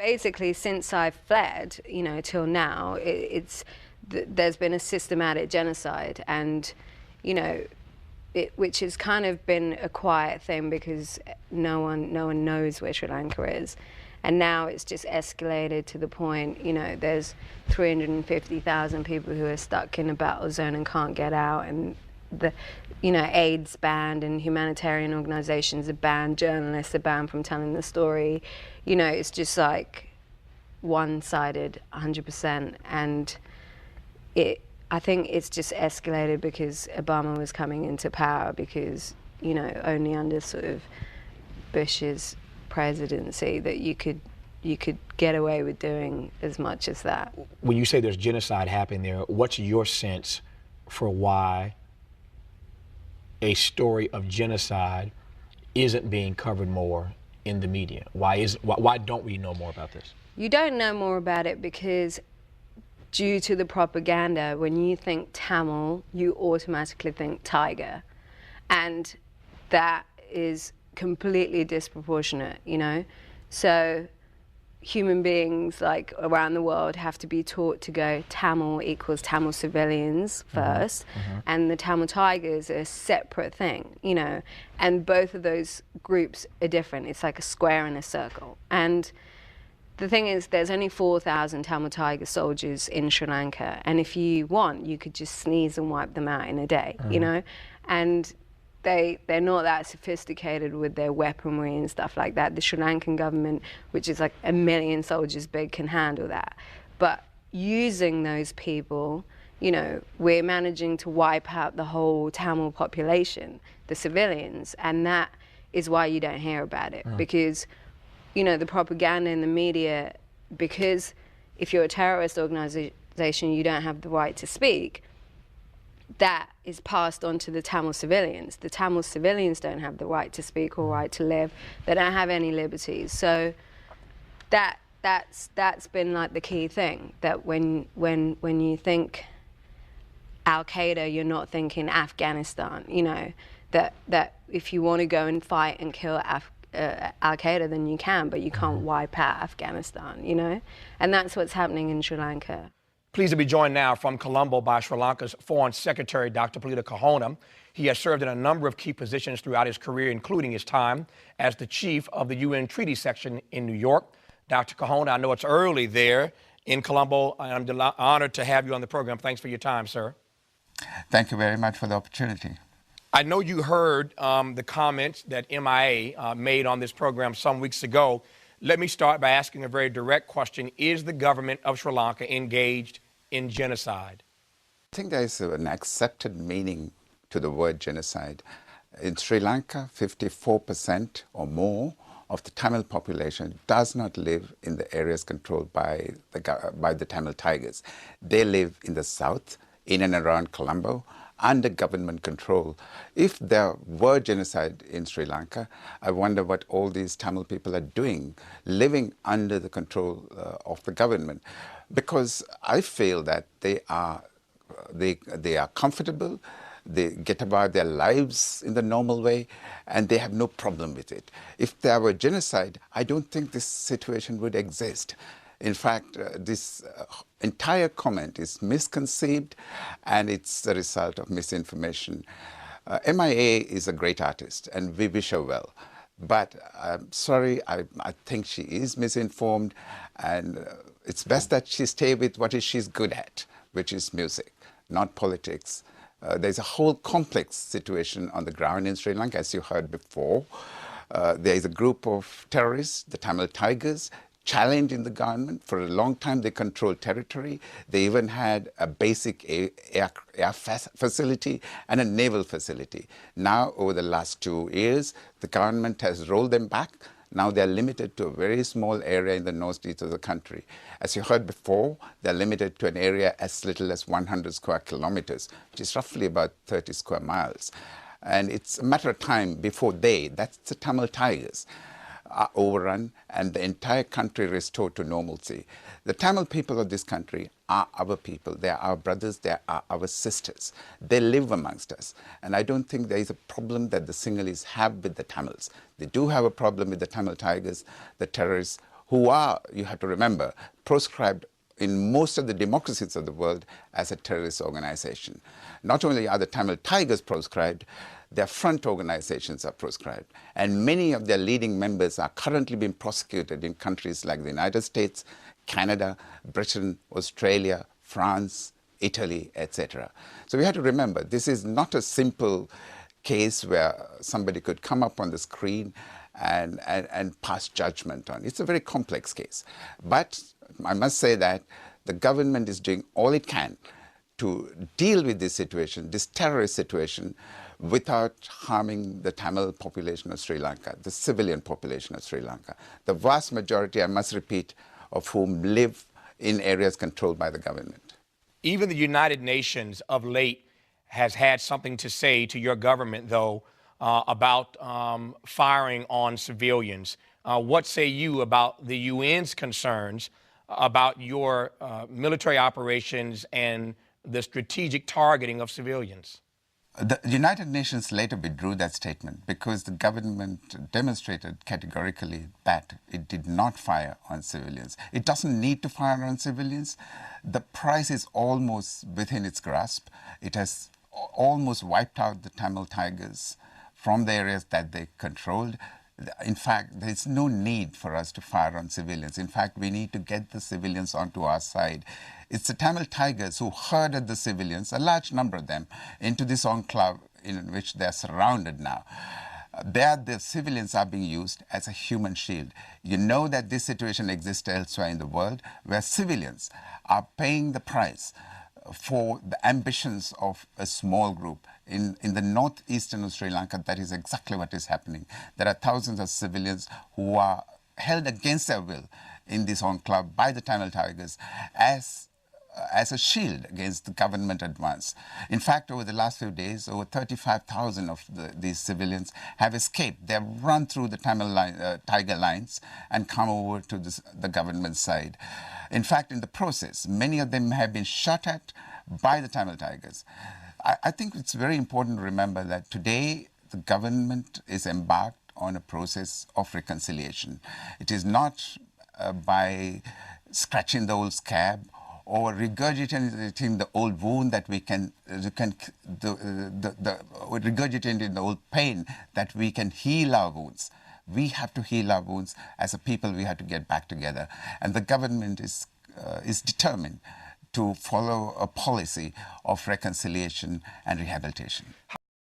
Basically, since I fled, till now, there's been a systematic genocide, and, which has kind of been a quiet thing because no one knows where Sri Lanka is. And now it's just escalated to the point, there's 350,000 people who are stuck in a battle zone and can't get out, and AID's banned, and humanitarian organizations are banned, journalists are banned from telling the story. It's just like one-sided, 100%. And I think it's just escalated because Obama was coming into power, because, only under sort of Bush's presidency that you could get away with doing as much as that. When you say there's genocide happening there, what's your sense for why a story of genocide isn't being covered more in the media? Why don't we know more about this? You don't know more about it because due to the propaganda, when you think Tamil, you automatically think tiger. And that is completely disproportionate, So human beings like around the world have to be taught to go Tamil equals Tamil civilians first, and the Tamil tigers are a separate thing, and both of those groups are different. It's like a square and a circle. And the thing is, there's only 4,000 Tamil tiger soldiers in Sri Lanka, and if you want, you could just sneeze and wipe them out in a day, and they're not that sophisticated with their weaponry and stuff like that. The Sri Lankan government, which is like 1 million soldiers big, can handle that. But using those people, we're managing to wipe out the whole Tamil population, the civilians, and that is why you don't hear about it. Because, the propaganda in the media, because if you're a terrorist organization, you don't have the right to speak, that is passed on to the Tamil civilians. The Tamil civilians don't have the right to speak or right to live. They don't have any liberties. So that's been like the key thing, that when you think Al-Qaeda, you're not thinking Afghanistan, that if you want to go and fight and kill Al-Qaeda, then you can, but you can't wipe out Afghanistan, And that's what's happening in Sri Lanka. Pleased to be joined now from Colombo by Sri Lanka's Foreign Secretary, Dr. Palitha Kohona. He has served in a number of key positions throughout his career, including his time as the chief of the UN Treaty Section in New York. Dr. Kohona, I know it's early there in Colombo. I'm honored to have you on the program. Thanks for your time, sir. Thank you very much for the opportunity. I know you heard the comments that MIA made on this program some weeks ago. Let me start by asking a very direct question. Is the government of Sri Lanka engaged in genocide? I think there is an accepted meaning to the word genocide. In Sri Lanka, 54% or more of the Tamil population does not live in the areas controlled by the Tamil tigers. They live in the south, in and around Colombo, under government control. If there were genocide in Sri Lanka, I wonder what all these Tamil people are doing, living under the control of the government. Because I feel that they are comfortable, they get about their lives in the normal way, and they have no problem with it. If there were genocide, I don't think this situation would exist. In fact, this entire comment is misconceived, and it's the result of misinformation. MIA is a great artist, and we wish her well. But I'm sorry, I think she is misinformed, and it's best that she stay with what she's good at, which is music, not politics. There's a whole complex situation on the ground in Sri Lanka, as you heard before. There is a group of terrorists, the Tamil Tigers, challenging the government. For a long time, they controlled territory. They even had a basic air facility and a naval facility. Now, over the last 2 years, the government has rolled them back. Now they're limited to a very small area in the northeast of the country. As you heard before, they're limited to an area as little as 100 square kilometers, which is roughly about 30 square miles. And it's a matter of time before that's the Tamil Tigers, are overrun and the entire country restored to normalcy. The Tamil people of this country are our people. They are our brothers. They are our sisters. They live amongst us. And I don't think there is a problem that the Sinhalese have with the Tamils. They do have a problem with the Tamil Tigers, the terrorists who are, you have to remember, proscribed in most of the democracies of the world as a terrorist organization. Not only are the Tamil Tigers proscribed, their front organizations are proscribed. And many of their leading members are currently being prosecuted in countries like the United States, Canada, Britain, Australia, France, Italy, etc. So we have to remember, this is not a simple case where somebody could come up on the screen and pass judgment on. It's a very complex case. But I must say that the government is doing all it can to deal with this situation, this terrorist situation, without harming the Tamil population of Sri Lanka, the civilian population of Sri Lanka. The vast majority, I must repeat, of whom live in areas controlled by the government. Even the United Nations of late has had something to say to your government, though, about firing on civilians. What say you about the UN's concerns about your military operations and the strategic targeting of civilians? The United Nations later withdrew that statement because the government demonstrated categorically that it did not fire on civilians. It doesn't need to fire on civilians. The prize is almost within its grasp. It has almost wiped out the Tamil Tigers from the areas that they controlled. In fact, there's no need for us to fire on civilians. In fact, we need to get the civilians onto our side. It's the Tamil Tigers who herded the civilians, a large number of them, into this enclave in which they're surrounded now. There, the civilians are being used as a human shield. You know that this situation exists elsewhere in the world, where civilians are paying the price for the ambitions of a small group. In the northeastern of Sri Lanka, that is exactly what is happening. There are thousands of civilians who are held against their will in this enclave by the Tamil Tigers as a shield against the government advance. In fact, over the last few days, over 35,000 of these civilians have escaped. They have run through the Tamil Tiger lines and come over to the government side. In fact, in the process, many of them have been shot at by the Tamil Tigers. I think it's very important to remember that today the government is embarked on a process of reconciliation. It is not by scratching the old scab or regurgitating the old wound that regurgitating the old pain that we can heal our wounds. We have to heal our wounds. As a people, we have to get back together. And the government is determined to follow a policy of reconciliation and rehabilitation.